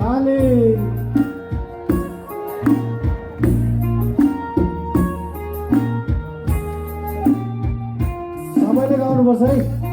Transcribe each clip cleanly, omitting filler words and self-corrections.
ताली सबैले गाउनुपर्छ है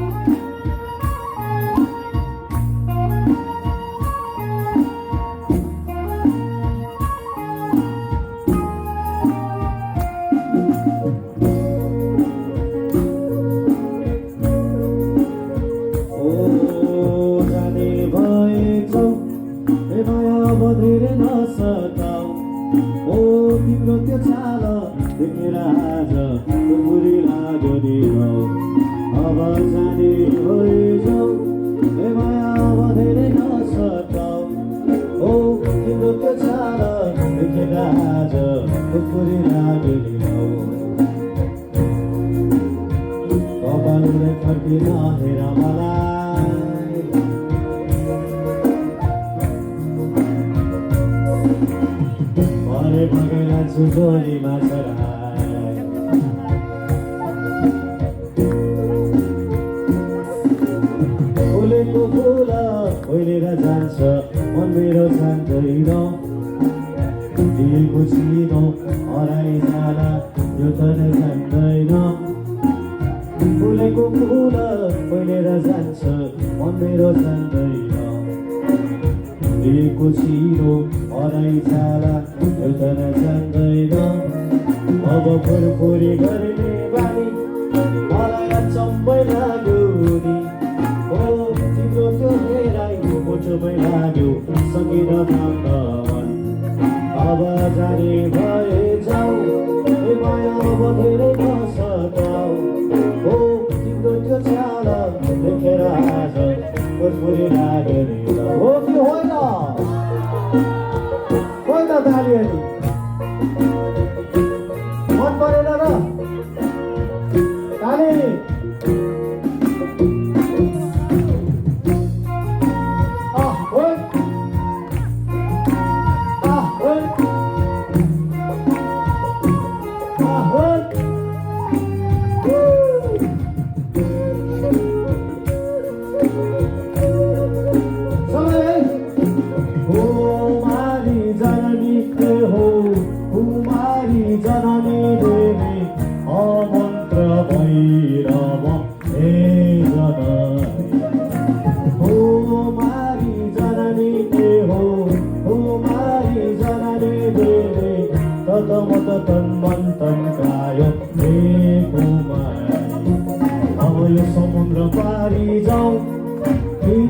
धेरै नसकाऊ ओ तिम्रो त्यो चाल देखेर आज बुढी लाग्यो नि अब जाने भइजाऊ ए माया अब धेरै नसकाऊ ओ तिम्रो त्यो चाल देखेर आज बुढी लाग्यो नि कपालले फर्किन हेर मलाई भगेला चुटोरीमा चढाए फुलेको फुल ओइलेर जान्छ मन मेरो जान्दैन दिएको छिनो हराइ जाँदा यो त जान्दैन फुलेको फुल ओइलेर जान्छ मन मेरो जान्दैन दिएको छिनो हराइ जाला एउटा जान्दैन अब फुरफुरी गर्ने बानी मलाई अचम्मै लाग्यो नि ओ तिम्रो त्यो हेराइ मुटुमै लाग्यो सकिन मन अब जाने भए जाऊ ए माया अब धेरै नसकाऊ ओ तिम्रो त्यो चाल देखेर आज फुरफुरी लाग्यो नि हो कि होइन तालिहरू मन परेन र ताली जननी देवी अमन्त्र भैरव हे जननी हो मारी जननी के हो मारी जननी देवी तत तन मन तन कायो हे कुमारी अब यो समुद्र पारी जाऊ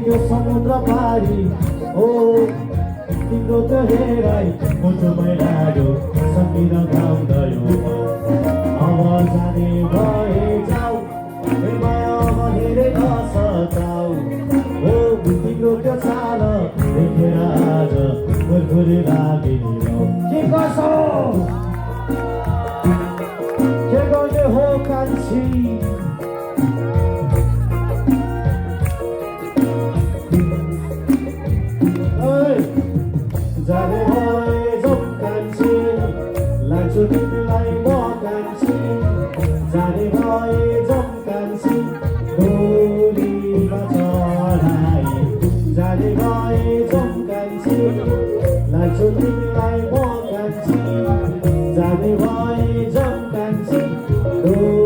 यो समुद्र पारी हो तिम्रो त हेराइ मुटुमै लाग्यो सकिन गाउँदैयो अब जाने भए जाऊ ए माया अब धेरै नसकाऊ हो तिम्रो त्यो चाल देखेर आज फुरफुरी लागिदियो के गर्छौ के गर्ने हो कान्छी जाने भए जाऊ कान्छी लाग्छु तिमीलाई म कान्छी जाने भए जाऊ कान्छी डोलीमा चढाई जाने भए जाऊ कान्छी लाग्छु तिमीलाई म कान्छी जाने भए जाऊ कान्छी